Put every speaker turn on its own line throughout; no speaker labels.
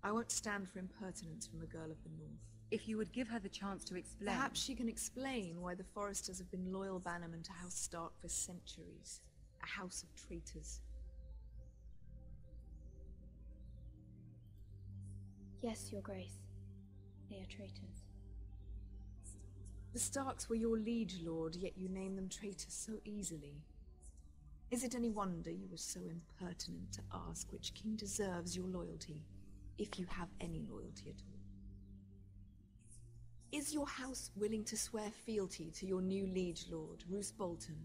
I won't stand for impertinence from a girl of the North.
If you would give her the chance to explain...
Perhaps she can explain why the Foresters have been loyal bannermen to House Stark for centuries. A house of traitors.
Yes, Your Grace. They are traitors.
The Starks were your liege lord, yet you name them traitors so easily. Is it any wonder you were so impertinent to ask which king deserves your loyalty, if you have any loyalty at all? Is your house willing to swear fealty to your new liege lord, Roose Bolton?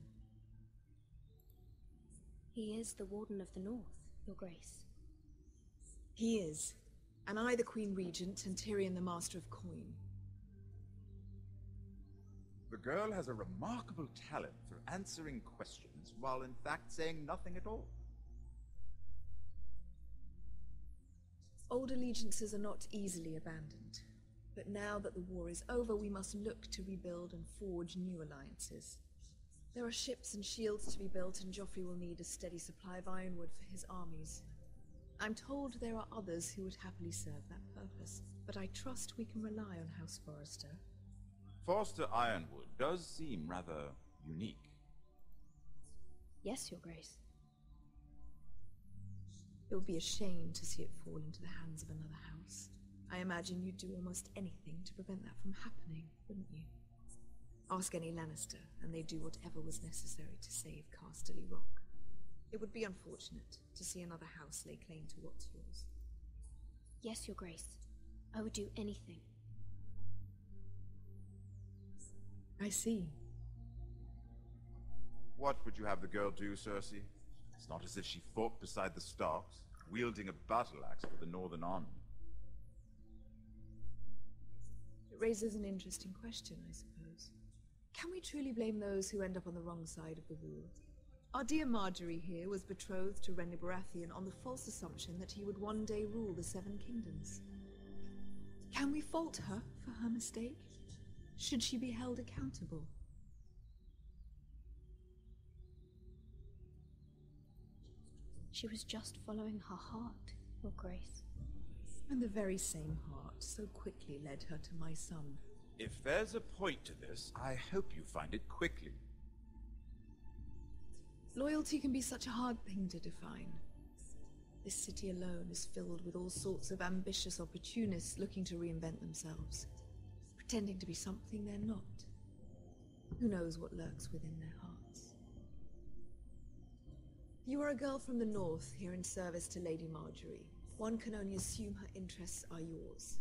He is the Warden of the North, Your Grace.
He is, and I the Queen Regent and Tyrion the Master of Coin.
The girl has a remarkable talent for answering questions while in fact saying nothing at all.
Old allegiances are not easily abandoned, but now that the war is over, we must look to rebuild and forge new alliances. There are ships and shields to be built, and Joffrey will need a steady supply of ironwood for his armies. I'm told there are others who would happily serve that purpose, but I trust we can rely on House Forrester.
Forster Ironwood does seem rather unique.
Yes, Your Grace.
It would be a shame to see it fall into the hands of another house. I imagine you'd do almost anything to prevent that from happening, wouldn't you? Ask any Lannister, and they'd do whatever was necessary to save Casterly Rock. It would be unfortunate to see another house lay claim to what's yours.
Yes, Your Grace. I would do anything.
I see.
What would you have the girl do, Cersei? It's not as if she fought beside the Starks, wielding a battle axe for the Northern Army.
It raises an interesting question, I suppose. Can we truly blame those who end up on the wrong side of the rule? Our dear Marjorie here was betrothed to Renly Baratheon on the false assumption that he would one day rule the Seven Kingdoms. Can we fault her for her mistake? Should she be held accountable?
She was just following her heart, Your Grace.
And the very same heart so quickly led her to my son.
If there's a point to this, I hope you find it quickly.
Loyalty can be such a hard thing to define. This city alone is filled with all sorts of ambitious opportunists looking to reinvent themselves, pretending to be something they're not. Who knows what lurks within their hearts? You are a girl from the north, here in service to Lady Marjorie. One can only assume her interests are yours.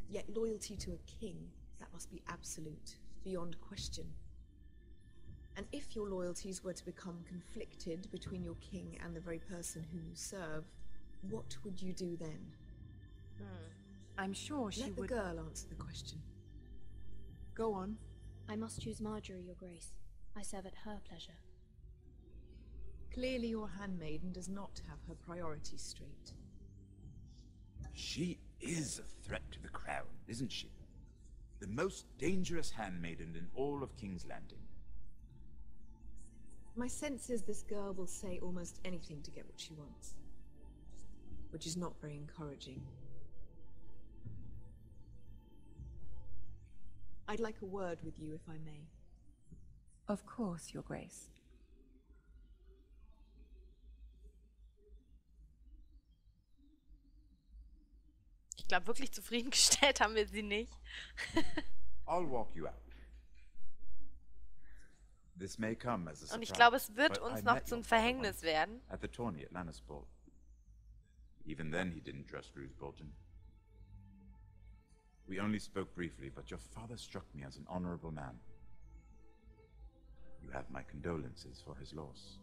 Yet loyalty to a king, that must be absolute, beyond question. And if your loyalties were to become conflicted between your king and the very person whom you serve, what would you do then?
I'm sure she
would...
would...
Let the girl answer the question. Go on.
I must choose Marjorie, Your Grace. I serve at her pleasure.
Clearly your handmaiden does not have her priorities straight.
She is a threat to the crown, isn't she? The most dangerous handmaiden in all of King's Landing.
My sense is this girl will say almost anything to get what she wants. Which is not very encouraging. I'd like a word with you, if I may.
Of course, Your Grace.
Ich glaube, wirklich zufriedengestellt haben wir sie nicht.
I'll walk you out. This may come as a surprise,
Und ich glaube, es wird
but I
uns noch
met
zum
your father
Verhängnis
once
werden.
at the tourney at Lannisport. Even then, he didn't trust Roose Bolton. We only spoke briefly, but your father struck me as an honorable man. You have my condolences for his loss.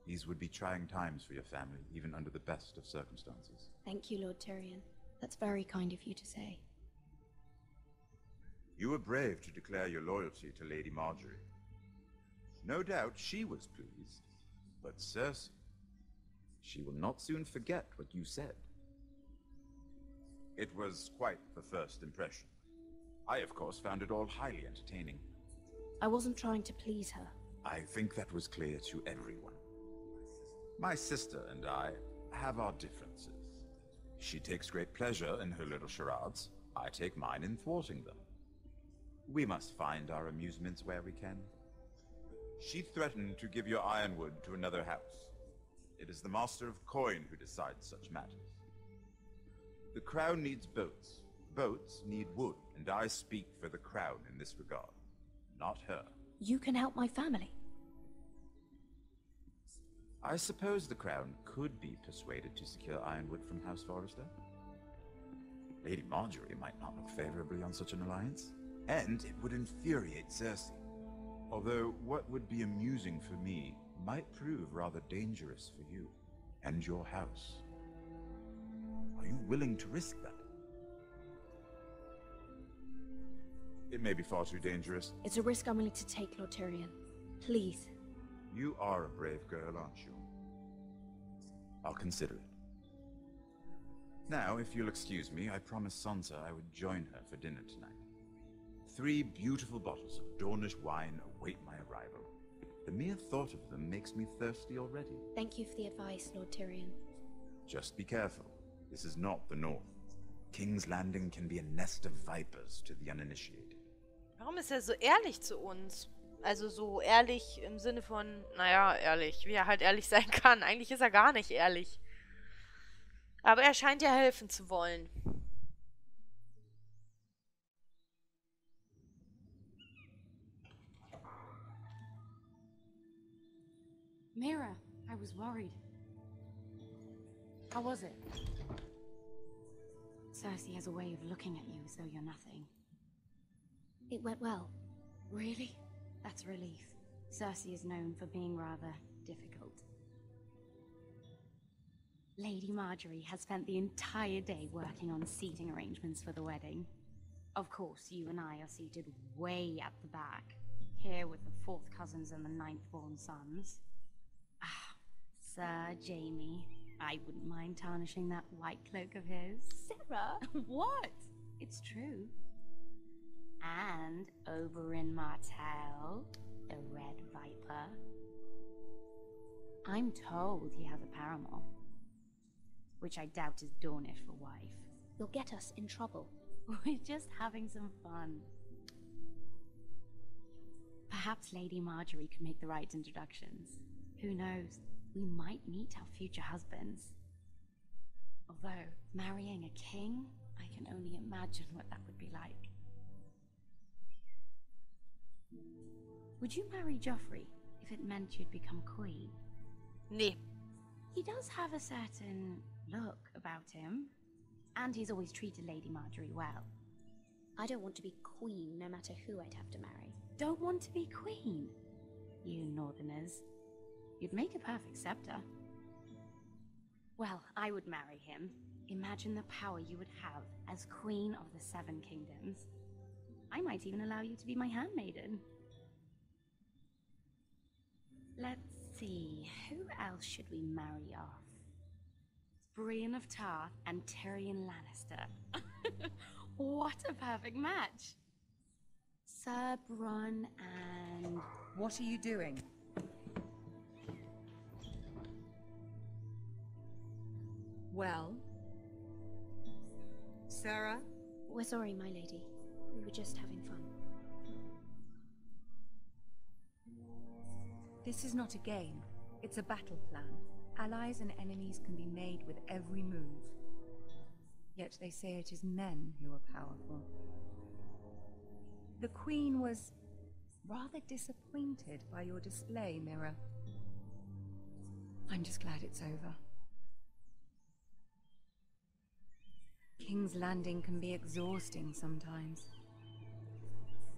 These would be trying times for your family, even under the best of circumstances.
Thank you, Lord Tyrion. That's very kind of you to say.
You were brave to declare your loyalty to Lady Marjorie. No doubt she was pleased, but Cersei, she will not soon forget what you said. It was quite the first impression. I, of course, found it all highly entertaining.
I wasn't trying to please her.
I think that was clear to everyone. My sister and I have our differences. She takes great pleasure in her little charades. I take mine in thwarting them. We must find our amusements where we can. She threatened to give your ironwood to another house. It is the Master of Coin who decides such matters. The crown needs boats. Boats need wood, and I speak for the crown in this regard, not her.
You can help my family.
I suppose the crown could be persuaded to secure ironwood from House Forrester. Lady Marjorie might not look favorably on such an alliance, and it would infuriate Cersei. Although what would be amusing for me might prove rather dangerous for you and your house. Are you willing to risk that? It may be far too dangerous.
It's a risk I'm willing to take, Lord Tyrion. Please.
You are a brave girl, aren't you? I'll consider it. Now, if you'll excuse me, I promised Sansa I would join her for dinner tonight. 3 beautiful bottles of Dornish wine await my arrival. The mere thought of them makes me thirsty already.
Thank you for the advice, Lord Tyrion.
Just be careful. This is not the North. King's Landing can be a nest of vipers to the uninitiated.
Warum ist er so ehrlich zu uns? Also so ehrlich im Sinne von, naja, ehrlich, wie er halt ehrlich sein kann. Eigentlich ist er gar nicht ehrlich. Aber er scheint ja helfen zu wollen.
Mira, I was worried. How was it? Cersei has a way of looking at you as though you're nothing.
It went well.
Really? That's a relief. Cersei is known for being rather difficult. Lady Marjorie has spent the entire day working on seating arrangements for the wedding. Of course, you and I are seated way at the back, here with the 4th cousins and the 9th-born sons. Ah, Sir Jaime, I wouldn't mind tarnishing that white cloak of his.
Sarah!
What? It's true. And over in Martell, the Red Viper, I'm told he has a paramour, which I doubt is Dornish for wife.
You'll get us in trouble.
We're just having some fun. Perhaps Lady Marjorie could make the right introductions. Who knows? We might meet our future husbands. Although, marrying a king, I can only imagine what that would be like. Would you marry Joffrey if it meant you'd become queen?
Nee.
He does have a certain look about him, and he's always treated Lady Marjorie well.
I don't want to be queen no matter who I'd have to marry.
Don't want to be queen? You northerners. You'd make a perfect scepter. Well, I would marry him. Imagine the power you would have as queen of the 7 kingdoms. I might even allow you to be my handmaiden. Let's see, who else should we marry off? Brienne of Tarth and Tyrion Lannister. What a perfect match! Sir Bronn and... What are you doing?
Well? Sarah?
We're sorry, my lady. We were just having fun.
This is not a game. It's a battle plan. Allies and enemies can be made with every move. Yet they say it is men who are powerful. The Queen was rather disappointed by your display, Mira. I'm just glad it's over. King's Landing can be exhausting sometimes.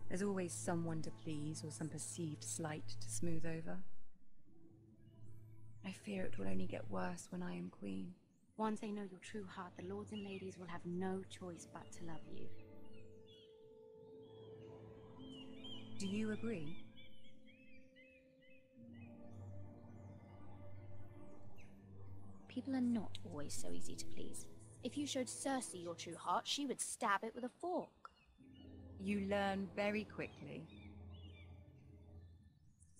There's always someone to please or some perceived slight to smooth over. I fear it will only get worse when I am queen. Once they know your true heart, the lords and ladies will have no choice but to love you. Do you agree?
People are not always so easy to please. If you showed Cersei your true heart, she would stab it with a fork.
You learn very quickly.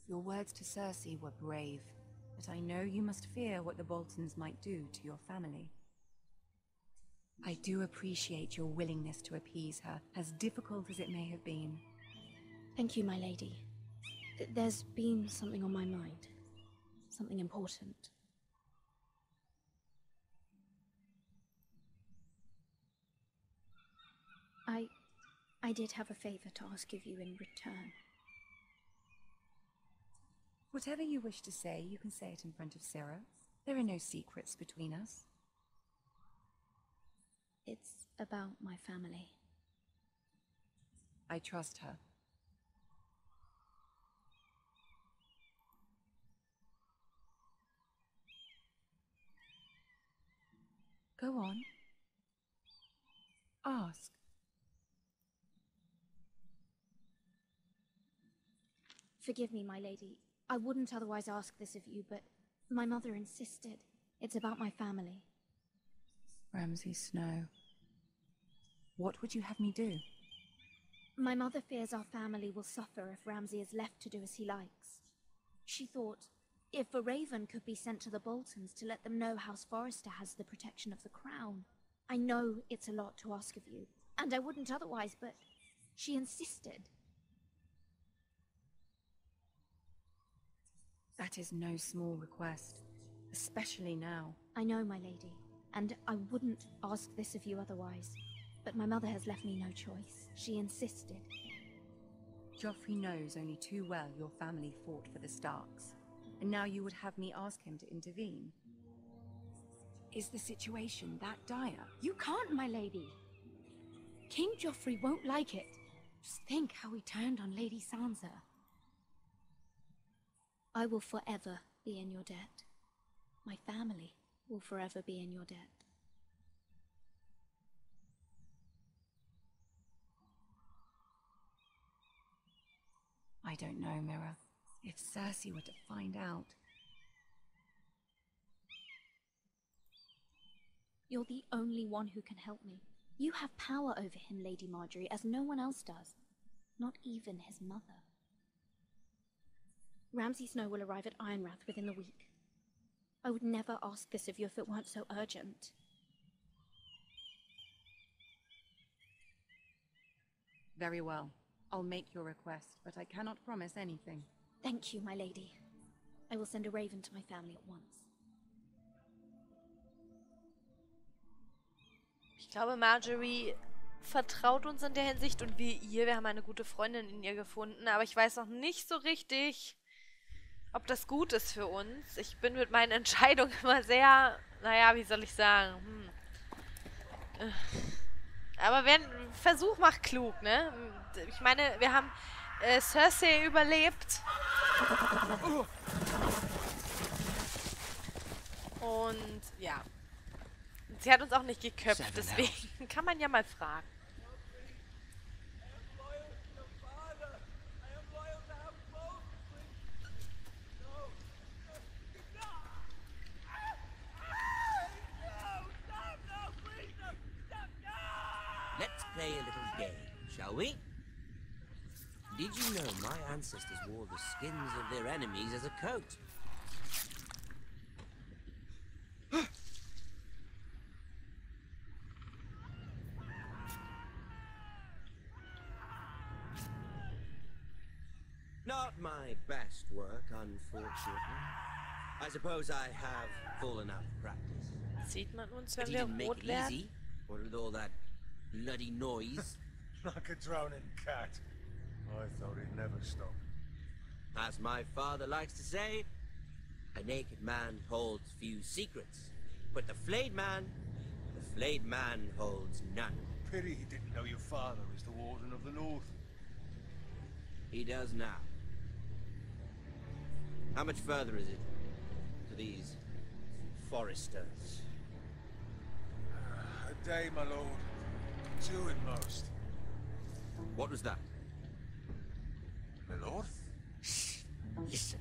Your words to Cersei were brave, but I know you must fear what the Boltons might do to your family.
I do appreciate your willingness to appease her, as difficult as it may have been.
Thank you, my lady. There's been something on my mind. Something important. I did have a favor to ask of you in return.
Whatever you wish to say, you can say it in front of Sarah. There are no secrets between us.
It's about my family.
I trust her. Go on. Ask.
Forgive me, my lady. I wouldn't otherwise ask this of you, but my mother insisted. It's about my family.
Ramsay Snow. What would you have me do?
My mother fears our family will suffer if Ramsay is left to do as he likes. She thought, if a raven could be sent to the Boltons to let them know House Forrester has the protection of the crown. I know it's a lot to ask of you, and I wouldn't otherwise, but she insisted.
That is no small request, especially now.
I know, my lady, and I wouldn't ask this of you otherwise. But my mother has left me no choice. She insisted.
Joffrey knows only too well your family fought for the Starks, and now you would have me ask him to intervene. Is the situation that dire?
You can't, my lady. King Joffrey won't like it. Just think how he turned on Lady Sansa.
I will forever be in your debt. My family will forever be in your debt.
I don't know, Mira. If Cersei were to find out...
You're the only one who can help me. You have power over him, Lady Margaery, as no one else does. Not even his mother. Ramsay Snow will arrive at Ironrath within the week. I would never ask this of you if it weren't so urgent.
Very well. I'll make your request, but I cannot promise anything.
Thank you, my lady. I will send a raven to my family at once.
Ich glaube, Marjorie vertraut uns in der Hinsicht und wir ihr. Wir haben eine gute Freundin in ihr gefunden, aber ich weiß noch nicht so richtig, ob das gut ist für uns. Ich bin mit meinen Entscheidungen immer sehr, naja, wie soll ich sagen, Aber Versuch macht klug, ne? Ich meine, wir haben Cersei überlebt. Und ja. Sie hat uns auch nicht geköpft, deswegen kann man ja mal fragen.
Let's play a little game, shall we? Did you know my ancestors wore the skins of their enemies as a coat? Not my best work, unfortunately. I suppose I have fallen out of practice.
Sieht man uns,
But
wenn
he
wir
didn't make
rot
it
werden?
easy. What with all that bloody noise?
Like a drowning cat. I thought he'd never stop.
As my father likes to say, a naked man holds few secrets, but the flayed man holds none.
Pity he didn't know your father is the Warden of the North.
He does now. How much further is it to these foresters?
A day, my lord. 2 at most.
What was that?
My lord?
Listen.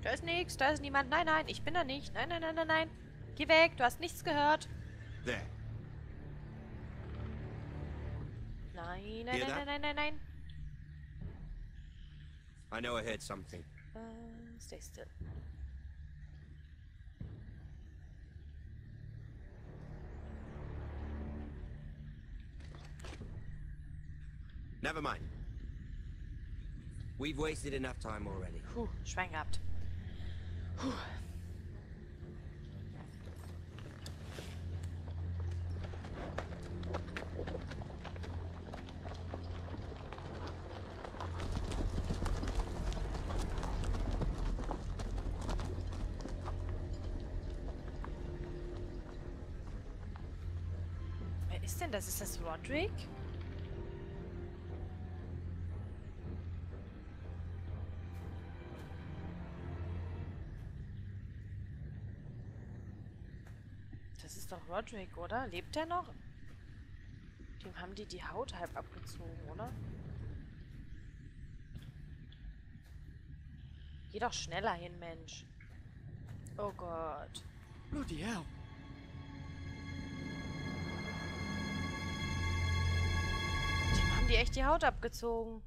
Da ist nichts, da ist niemand. Nein, nein, ich bin da nicht. Nein, nein, nein, nein, nein. Geh weg, du hast nichts gehört.
There.
Nein, nein,
Hear
nein,
that?
nein, nein, nein, nein.
I know I heard something.
Stay still.
Never mind. We've wasted enough time already.
Puh, Schwein gehabt. Puh. Wer ist denn das? Ist das Roderick? Das ist doch Roderick, oder? Lebt er noch? Dem haben die Haut halb abgezogen, oder? Geh doch schneller hin, Mensch. Oh Gott.
Bloody hell.
Dem haben die echt die Haut abgezogen.